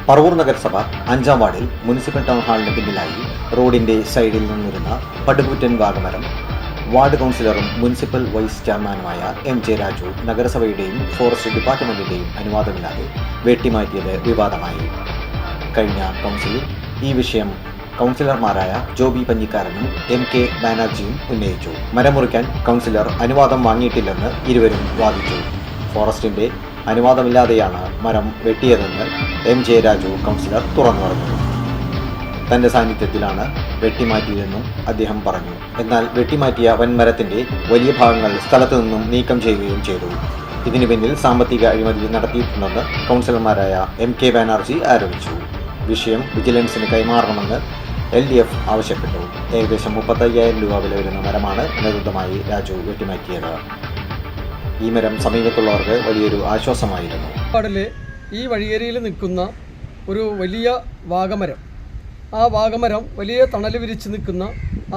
പറവൂർ നഗരസഭ 5-ാം വാർഡിൽ municipal town ഹാളിന് പിന്നിലായി റോഡിന്റെ സൈഡിൽ നിന്നിരുന്ന പടുകൂറ്റൻ വാഗമരം വാർഡ് കൗൺസിലറും മുനിസിപ്പൽ വൈസ് ചെയർമാനുമായ MJ രാജു നഗരസഭയുടെയും ഫോറസ്റ്റ് ഡിപ്പാർട്ട്മെന്റിന്റെയും അനുവാദമില്ലാതെ വെട്ടിമാറ്റിയത് വിവാദമായി. കഴിഞ്ഞ കൗൺസിലിൽ ഈ വിഷയം കൗൺസിലർമാരായ ജോബി പഞ്ഞിക്കാരനും MK ബാനർജിയും ഉന്നയിച്ചു. മരം മുറിക്കാൻ കൗൺസിലർ അനുവാദം വാങ്ങിയിട്ടില്ലെന്ന് ഇരുവരും വാദിച്ചു. ഫോറസ്റ്റിന്റെ അനുവാദമില്ലാതെയാണ് മരം വെട്ടിയതെന്ന് MJ രാജു കൗൺസിലർ തുറന്നു പറഞ്ഞു. തന്റെ സാന്നിധ്യത്തിലാണ് വെട്ടിമാറ്റിയതെന്നും അദ്ദേഹം പറഞ്ഞു. എന്നാൽ വെട്ടിമാറ്റിയ വൻമരത്തിന്റെ വലിയ ഭാഗങ്ങൾ സ്ഥലത്തു നിന്നും നീക്കം ചെയ്യുകയും ചെയ്തു. ഇതിനു പിന്നിൽ സാമ്പത്തിക അഴിമതി നടത്തിയിട്ടുണ്ടെന്ന് കൗൺസിലർമാരായ MK ബാനർജി ആരോപിച്ചു. വിഷയം വിജിലൻസിന് കൈമാറണമെന്ന് LDF ആവശ്യപ്പെട്ടു. ഏകദേശം 35,000 രൂപ വില വരുന്ന മരമാണ് അനധികൃതമായി രാജു വെട്ടിമാറ്റിയത്. ഈ മരം സമീപത്തുള്ളവർക്ക് വലിയൊരു ആശ്വാസമായിരുന്നു. വാർഡിലെ ഈ വഴിയേരിയിൽ നിൽക്കുന്ന ഒരു വലിയ വാഗമരം, ആ വാഗമരം വലിയ തണൽ വിരിച്ച് നിൽക്കുന്ന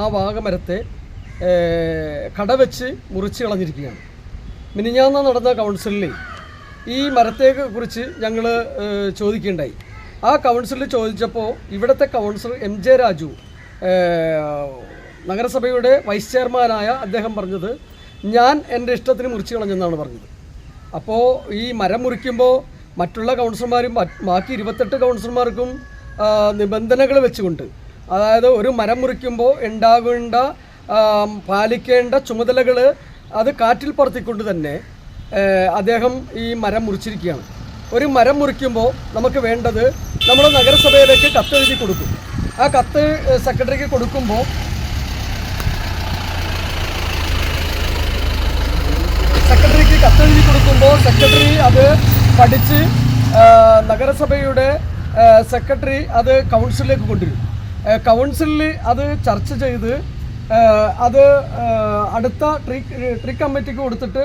ആ വാഗമരത്തെ കടവെച്ച് മുറിച്ച് കളഞ്ഞിരിക്കുകയാണ്. മിനിഞ്ഞാന്ന് നടന്ന കൗൺസിലിൽ ഈ മരത്തെക്കുറിച്ച് ഞങ്ങൾ ചോദിക്കുകയുണ്ടായി. ആ കൗൺസിലിൽ ചോദിച്ചപ്പോൾ ഇവിടുത്തെ കൗൺസിലർ MJ രാജു, നഗരസഭയുടെ വൈസ് ചെയർമാനായ അദ്ദേഹം പറഞ്ഞത് ഞാൻ എൻ്റെ ഇഷ്ടത്തിന് മുറിച്ച് കളഞ്ഞെന്നാണ് പറഞ്ഞത്. അപ്പോൾ ഈ മരം മുറിക്കുമ്പോൾ മറ്റുള്ള കൗൺസിലർമാരും ബാക്കി 28 കൗൺസിലർമാർക്കും നിബന്ധനകൾ വെച്ചുകൊണ്ട്, അതായത് ഒരു മരം മുറിക്കുമ്പോൾ ഉണ്ടാകേണ്ട പാലിക്കേണ്ട ചുമതലകൾ അത് കാറ്റിൽ പറത്തിക്കൊണ്ട് തന്നെ അദ്ദേഹം ഈ മരം മുറിച്ചിരിക്കുകയാണ്. ഒരു മരം മുറിക്കുമ്പോൾ നമുക്ക് വേണ്ടത് നമ്മൾ നഗരസഭയിലേക്ക് കത്തെഴുതി കൊടുക്കും. ആ കത്ത് സെക്രട്ടറിക്ക് കൊടുക്കുമ്പോൾ സെക്രട്ടറി അത് പഠിച്ച് നഗരസഭയുടെ സെക്രട്ടറി അത് കൗൺസിലിലേക്ക് കൊണ്ടുവരും. കൗൺസിലിൽ അത് ചർച്ച ചെയ്ത് അത് അടുത്ത ട്രീ കമ്മിറ്റിക്ക് കൊടുത്തിട്ട്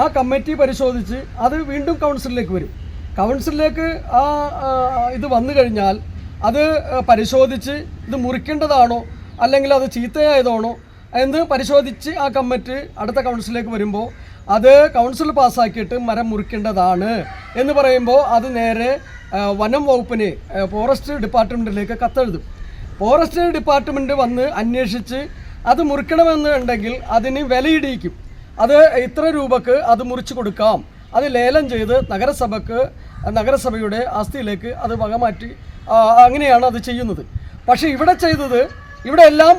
ആ കമ്മിറ്റി പരിശോധിച്ച് അത് വീണ്ടും കൗൺസിലിലേക്ക് വരും. കൗൺസിലിലേക്ക് ഇത് വന്നു കഴിഞ്ഞാൽ അത് പരിശോധിച്ച് ഇത് മുറിക്കേണ്ടതാണോ അല്ലെങ്കിൽ അത് ചീത്തയായതാണോ എന്ന് പരിശോധിച്ച് ആ കമ്മിറ്റി അടുത്ത കൗൺസിലിലേക്ക് വരുമ്പോൾ അത് കൗൺസിൽ പാസ്സാക്കിയിട്ട് മരം മുറിക്കേണ്ടതാണ് എന്ന് പറയുമ്പോൾ അത് നേരെ വനം വകുപ്പിന് ഫോറസ്റ്റ് ഡിപ്പാർട്ട്മെൻറ്റിലേക്ക് കത്തെഴുതും. ഫോറസ്റ്റ് ഡിപ്പാർട്ട്മെൻറ്റ് വന്ന് അന്വേഷിച്ച് അത് മുറിക്കണമെന്ന് ഉണ്ടെങ്കിൽ അതിന് വിലയിടിയിക്കും. അത് ഇത്ര രൂപക്ക് അത് മുറിച്ച് കൊടുക്കാം, അത് ലേലം ചെയ്ത് നഗരസഭയുടെ ആസ്തിയിലേക്ക് അത് വകമാറ്റി, അങ്ങനെയാണ് അത് ചെയ്യുന്നത്. പക്ഷേ ഇവിടെ ചെയ്തത്, ഇവിടെ എല്ലാം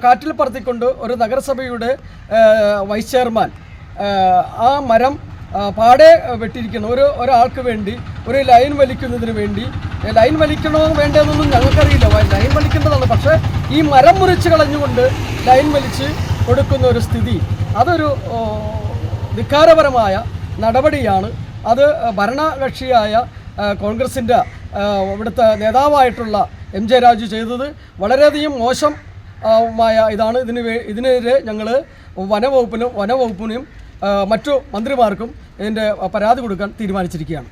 കാറ്റിൽ പറത്തിക്കൊണ്ട് ഒരു നഗരസഭയുടെ വൈസ് ചെയർമാൻ ആ മരം പാടെ വെട്ടിയിരിക്കണം. ഒരാൾക്ക് വേണ്ടി ഒരു ലൈൻ വലിക്കുന്നതിന് വേണ്ടി, ലൈൻ വലിക്കണോ വേണ്ടതെന്നൊന്നും ഞങ്ങൾക്കറിയില്ല, ലൈൻ വലിക്കേണ്ടതാണ്. പക്ഷേ ഈ മരം മുറിച്ച് കളഞ്ഞുകൊണ്ട് ലൈൻ വലിച്ച് കൊടുക്കുന്ന ഒരു സ്ഥിതി, അതൊരു ധിക്കാരപരമായ നടപടിയാണ്. അത് ഭരണകക്ഷിയായ കോൺഗ്രസിൻ്റെ ഇവിടുത്തെ നേതാവായിട്ടുള്ള MJ രാജു ചെയ്തത് വളരെയധികം മോശമായ ഇതാണ്. ഇതിനെതിരെ ഞങ്ങൾ വനവകുപ്പിനും മറ്റു മന്ത്രിമാർക്കും ഇതിൻ്റെ പരാതി കൊടുക്കാൻ തീരുമാനിച്ചിരിക്കുകയാണ്.